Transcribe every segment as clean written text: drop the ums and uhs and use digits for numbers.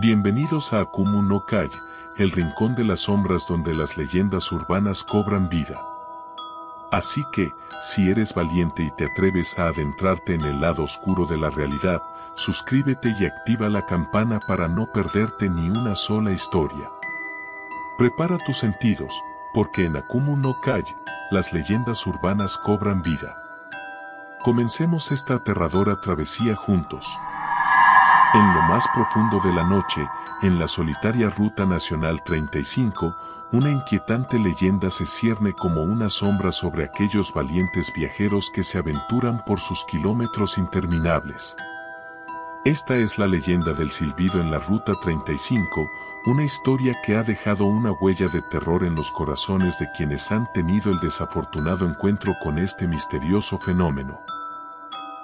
Bienvenidos a Akumu no Kai, el rincón de las sombras donde las leyendas urbanas cobran vida. Así que, si eres valiente y te atreves a adentrarte en el lado oscuro de la realidad, suscríbete y activa la campana para no perderte ni una sola historia. Prepara tus sentidos, porque en Akumu no Kai, las leyendas urbanas cobran vida. Comencemos esta aterradora travesía juntos. En lo más profundo de la noche, en la solitaria Ruta Nacional 35, una inquietante leyenda se cierne como una sombra sobre aquellos valientes viajeros que se aventuran por sus kilómetros interminables. Esta es la leyenda del silbido en la Ruta 35, una historia que ha dejado una huella de terror en los corazones de quienes han tenido el desafortunado encuentro con este misterioso fenómeno.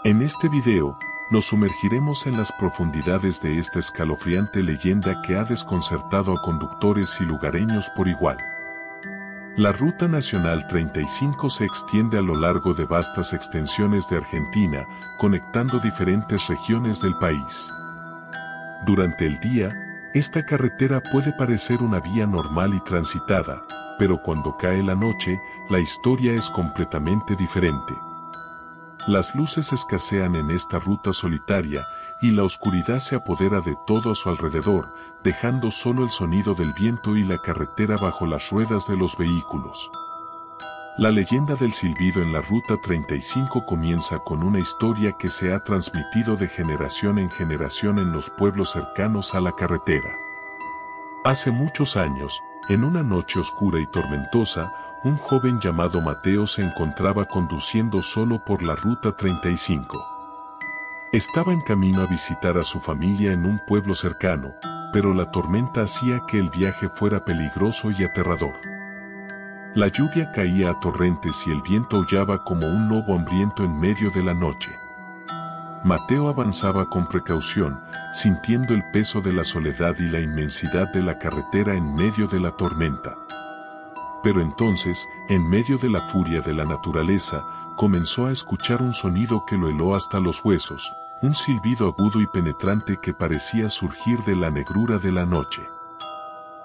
En este video, nos sumergiremos en las profundidades de esta escalofriante leyenda que ha desconcertado a conductores y lugareños por igual. La Ruta Nacional 35 se extiende a lo largo de vastas extensiones de Argentina, conectando diferentes regiones del país. Durante el día, esta carretera puede parecer una vía normal y transitada, pero cuando cae la noche, la historia es completamente diferente. Las luces escasean en esta ruta solitaria, y la oscuridad se apodera de todo a su alrededor, dejando solo el sonido del viento y la carretera bajo las ruedas de los vehículos. La leyenda del silbido en la Ruta 35 comienza con una historia que se ha transmitido de generación en generación en los pueblos cercanos a la carretera. Hace muchos años, en una noche oscura y tormentosa, un joven llamado Mateo se encontraba conduciendo solo por la Ruta 35. Estaba en camino a visitar a su familia en un pueblo cercano, pero la tormenta hacía que el viaje fuera peligroso y aterrador. La lluvia caía a torrentes y el viento aullaba como un lobo hambriento en medio de la noche. Mateo avanzaba con precaución, sintiendo el peso de la soledad y la inmensidad de la carretera en medio de la tormenta. Pero entonces, en medio de la furia de la naturaleza, comenzó a escuchar un sonido que lo heló hasta los huesos, un silbido agudo y penetrante que parecía surgir de la negrura de la noche.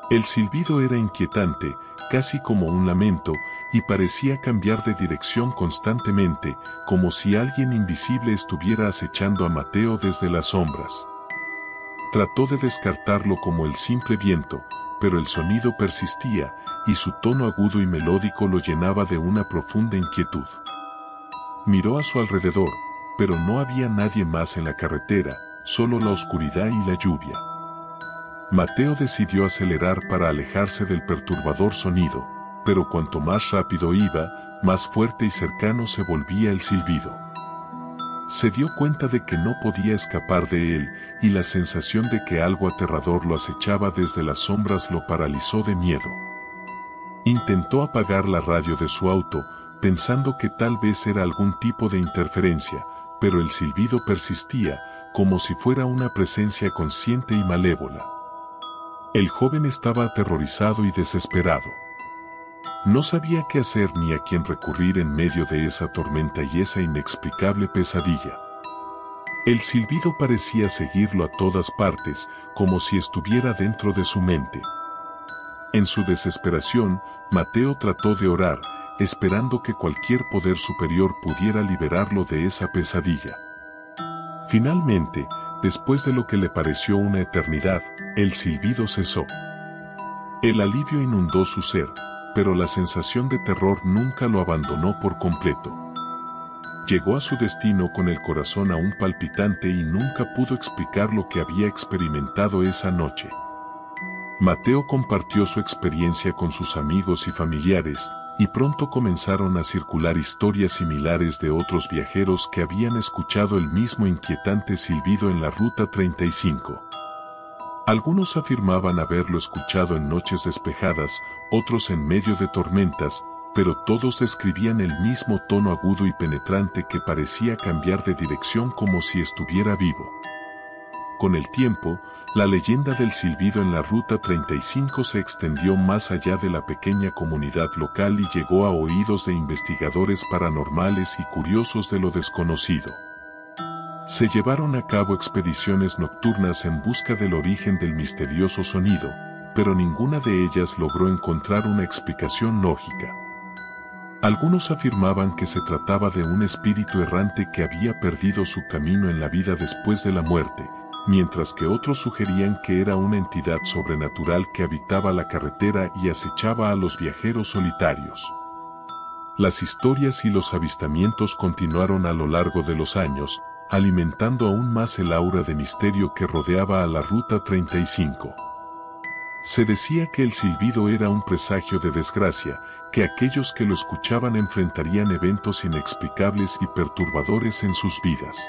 El silbido era inquietante, casi como un lamento, y parecía cambiar de dirección constantemente, como si alguien invisible estuviera acechando a Mateo desde las sombras. Trató de descartarlo como el simple viento, pero el sonido persistía, y su tono agudo y melódico lo llenaba de una profunda inquietud. Miró a su alrededor, pero no había nadie más en la carretera, solo la oscuridad y la lluvia. Mateo decidió acelerar para alejarse del perturbador sonido, pero cuanto más rápido iba, más fuerte y cercano se volvía el silbido. Se dio cuenta de que no podía escapar de él, y la sensación de que algo aterrador lo acechaba desde las sombras lo paralizó de miedo. Intentó apagar la radio de su auto, pensando que tal vez era algún tipo de interferencia, pero el silbido persistía, como si fuera una presencia consciente y malévola. El joven estaba aterrorizado y desesperado. No sabía qué hacer ni a quién recurrir en medio de esa tormenta y esa inexplicable pesadilla. El silbido parecía seguirlo a todas partes, como si estuviera dentro de su mente. En su desesperación, Mateo trató de orar, esperando que cualquier poder superior pudiera liberarlo de esa pesadilla. Finalmente, después de lo que le pareció una eternidad, el silbido cesó. El alivio inundó su ser, pero la sensación de terror nunca lo abandonó por completo. Llegó a su destino con el corazón aún palpitante y nunca pudo explicar lo que había experimentado esa noche. Mateo compartió su experiencia con sus amigos y familiares, y pronto comenzaron a circular historias similares de otros viajeros que habían escuchado el mismo inquietante silbido en la Ruta 35. Algunos afirmaban haberlo escuchado en noches despejadas, otros en medio de tormentas, pero todos describían el mismo tono agudo y penetrante que parecía cambiar de dirección como si estuviera vivo. Con el tiempo, la leyenda del silbido en la Ruta 35 se extendió más allá de la pequeña comunidad local y llegó a oídos de investigadores paranormales y curiosos de lo desconocido. Se llevaron a cabo expediciones nocturnas en busca del origen del misterioso sonido, pero ninguna de ellas logró encontrar una explicación lógica. Algunos afirmaban que se trataba de un espíritu errante que había perdido su camino en la vida después de la muerte, mientras que otros sugerían que era una entidad sobrenatural que habitaba la carretera y acechaba a los viajeros solitarios. Las historias y los avistamientos continuaron a lo largo de los años, alimentando aún más el aura de misterio que rodeaba a la Ruta 35. Se decía que el silbido era un presagio de desgracia, que aquellos que lo escuchaban enfrentarían eventos inexplicables y perturbadores en sus vidas.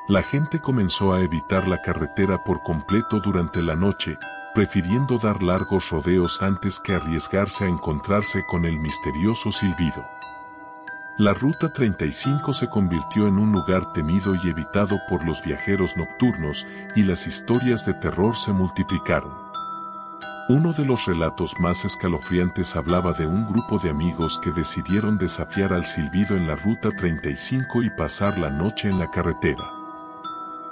La gente comenzó a evitar la carretera por completo durante la noche, prefiriendo dar largos rodeos antes que arriesgarse a encontrarse con el misterioso silbido. La Ruta 35 se convirtió en un lugar temido y evitado por los viajeros nocturnos, y las historias de terror se multiplicaron. Uno de los relatos más escalofriantes hablaba de un grupo de amigos que decidieron desafiar al silbido en la Ruta 35 y pasar la noche en la carretera.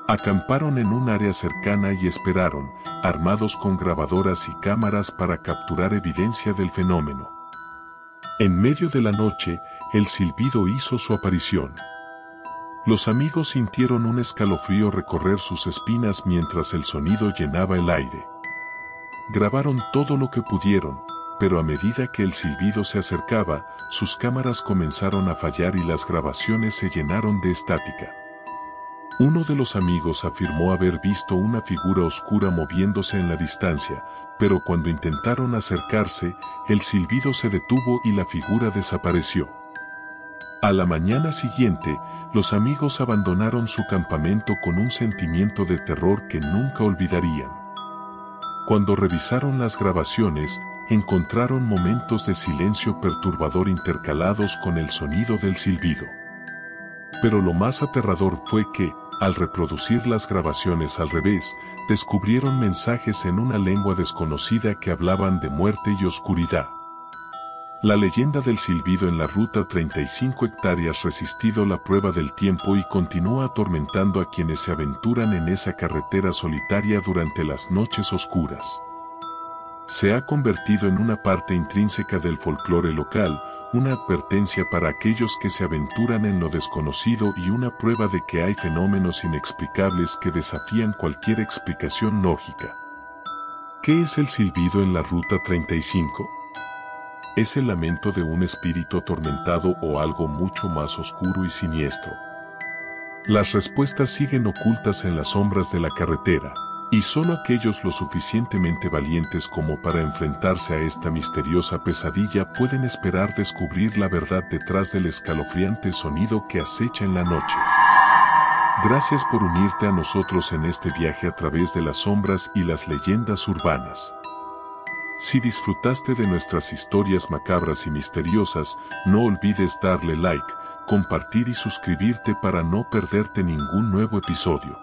Acamparon en un área cercana y esperaron, armados con grabadoras y cámaras para capturar evidencia del fenómeno. En medio de la noche, el silbido hizo su aparición. Los amigos sintieron un escalofrío recorrer sus espinas mientras el sonido llenaba el aire. Grabaron todo lo que pudieron, pero a medida que el silbido se acercaba, sus cámaras comenzaron a fallar y las grabaciones se llenaron de estática. Uno de los amigos afirmó haber visto una figura oscura moviéndose en la distancia, pero cuando intentaron acercarse, el silbido se detuvo y la figura desapareció. A la mañana siguiente, los amigos abandonaron su campamento con un sentimiento de terror que nunca olvidarían. Cuando revisaron las grabaciones, encontraron momentos de silencio perturbador intercalados con el sonido del silbido. Pero lo más aterrador fue que, al reproducir las grabaciones al revés, descubrieron mensajes en una lengua desconocida que hablaban de muerte y oscuridad. La leyenda del silbido en la Ruta 35 hectáreas resistido la prueba del tiempo y continúa atormentando a quienes se aventuran en esa carretera solitaria durante las noches oscuras. Se ha convertido en una parte intrínseca del folclore local, una advertencia para aquellos que se aventuran en lo desconocido y una prueba de que hay fenómenos inexplicables que desafían cualquier explicación lógica. ¿Qué es el silbido en la Ruta 35? ¿Es el lamento de un espíritu atormentado o algo mucho más oscuro y siniestro? Las respuestas siguen ocultas en las sombras de la carretera, y solo aquellos lo suficientemente valientes como para enfrentarse a esta misteriosa pesadilla pueden esperar descubrir la verdad detrás del escalofriante sonido que acecha en la noche. Gracias por unirte a nosotros en este viaje a través de las sombras y las leyendas urbanas. Si disfrutaste de nuestras historias macabras y misteriosas, no olvides darle like, compartir y suscribirte para no perderte ningún nuevo episodio.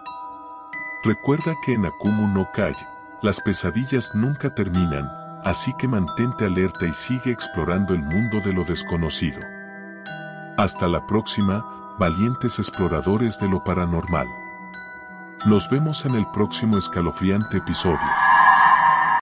Recuerda que en Akumu no Kai, las pesadillas nunca terminan, así que mantente alerta y sigue explorando el mundo de lo desconocido. Hasta la próxima, valientes exploradores de lo paranormal. Nos vemos en el próximo escalofriante episodio.